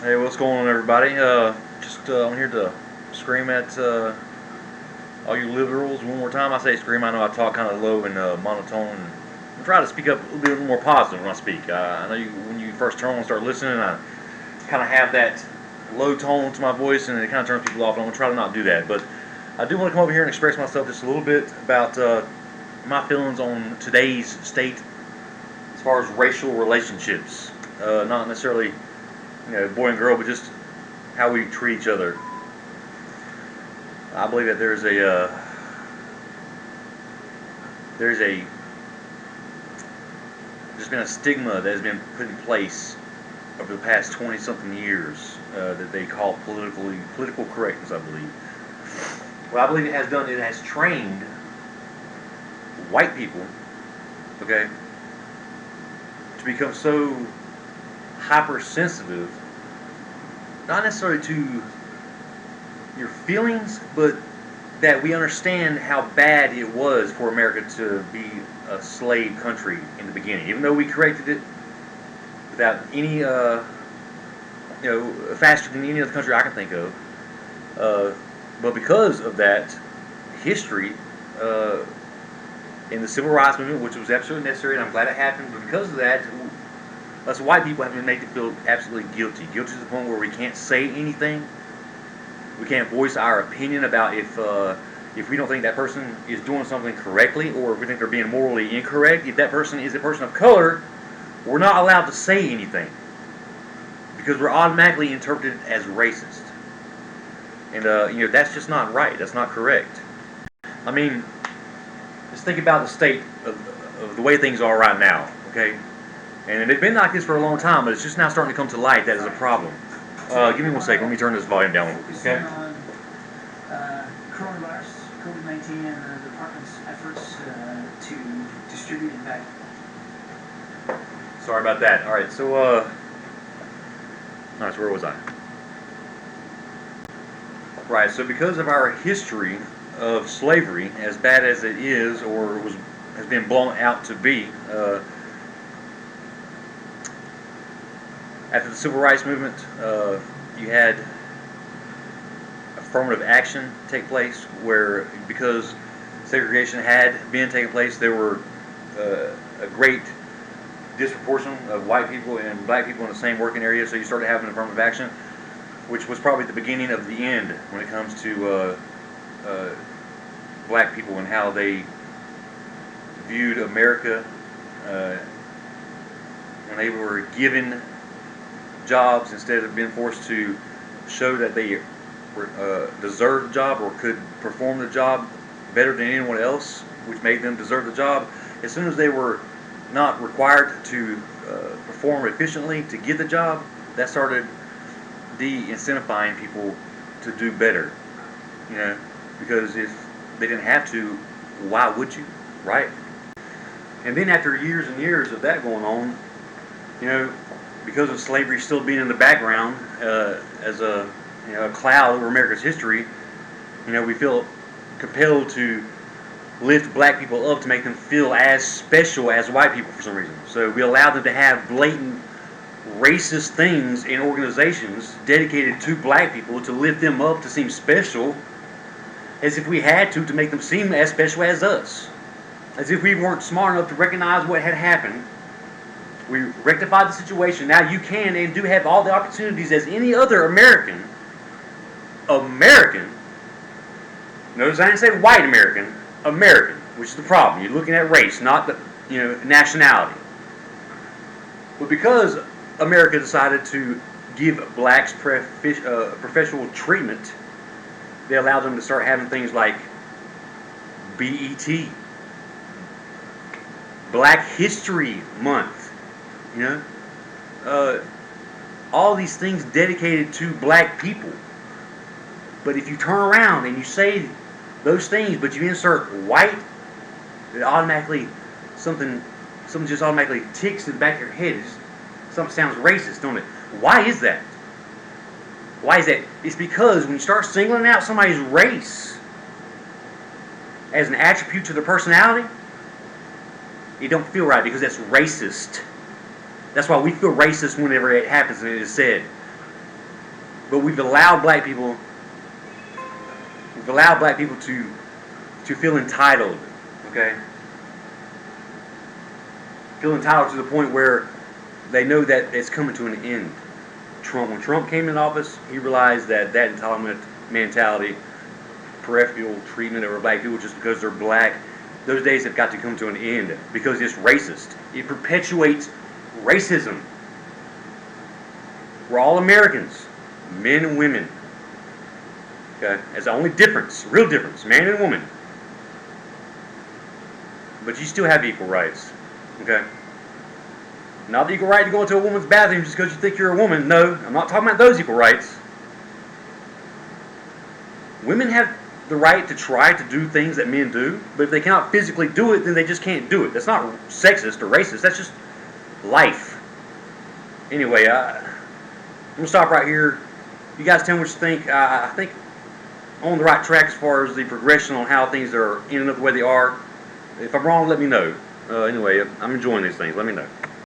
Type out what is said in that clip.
Hey, what's going on, everybody? I'm here to scream at all you liberals one more time. I say scream. I know I talk kind of low and monotone. And try to speak up a little bit more positive when I speak. I know when you first turn on and start listening, I kind of have that low tone to my voice, and it kind of turns people off. And I'm gonna try to not do that. But I do want to come over here and express myself just a little bit about my feelings on today's state as far as racial relationships. Not necessarily boy and girl, but just how we treat each other. I believe that there's been a stigma that has been put in place over the past 20 something years that they call political correctness. I believe. What I believe it has done, it has trained white people, okay, to become so hypersensitive, not necessarily to your feelings, but that we understand how bad it was for America to be a slave country in the beginning, even though we corrected it without any, faster than any other country I can think of. But because of that history in the civil rights movement, which was absolutely necessary, and I'm glad it happened, but because of that, us white people have been made to feel absolutely guilty to the point where we can't say anything. We can't voice our opinion about if we don't think that person is doing something correctly, or if we think they're being morally incorrect. If that person is a person of color, we're not allowed to say anything because we're automatically interpreted as racist. And that's just not right. That's not correct. I mean, just think about the state of the way things are right now. Okay. And it's been like this for a long time, but it's just now starting to come to light that is a problem. Give me one second. Let me turn this volume down. Okay. On coronavirus, COVID-19, and the department's efforts to distribute it back. Sorry about that. All right. So, all right. So where was I? Right. So because of our history of slavery, as bad as it is, or has been blown out to be. After the civil rights movement, you had affirmative action take place, where because segregation had been taking place, there were a great disproportion of white people and black people in the same working area. So you started having affirmative action, which was probably the beginning of the end when it comes to black people and how they viewed America when they were given jobs instead of being forced to show that they deserved the job or could perform the job better than anyone else, which made them deserve the job. As soon as they were not required to perform efficiently to get the job, that started de-incentivizing people to do better. Because if they didn't have to, why would you, right? And then after years and years of that going on, because of slavery still being in the background as a cloud over America's history, we feel compelled to lift black people up to make them feel as special as white people for some reason. So we allow them to have blatant racist things in organizations dedicated to black people to lift them up to seem special, as if we had to make them seem as special as us. As if we weren't smart enough to recognize what had happened. We rectified the situation. Now you can and do have all the opportunities as any other American. Notice I didn't say white American, which is the problem. You're looking at race, not the nationality. But because America decided to give blacks professional treatment, they allowed them to start having things like BET, Black History Month. All these things dedicated to black people. But if you turn around and you say those things, but you insert white, it automatically something just automatically ticks in the back of your head. Something sounds racist, don't it? Why is that? It's because when you start singling out somebody's race as an attribute to their personality, it don't feel right because that's racist. That's why we feel racist whenever it happens and it is said. But we've allowed black people to feel entitled, okay? Feel entitled to the point where they know that it's coming to an end. When Trump came in office, he realized that entitlement mentality, preferential treatment over black people just because they're black, those days have got to come to an end because it's racist. It perpetuates racism. We're all Americans, men and women. Okay, that's the only difference, real difference, man and woman. But you still have equal rights. Okay. Not the equal right to go into a woman's bathroom just because you think you're a woman. No, I'm not talking about those equal rights. Women have the right to try to do things that men do, but if they cannot physically do it, then they just can't do it. That's not sexist or racist. That's just life. Anyway, I'm going to stop right here. You guys tell me what you think. I think I'm on the right track as far as the progression on how things are ending up the way they are. If I'm wrong, let me know. Anyway, I'm enjoying these things. Let me know.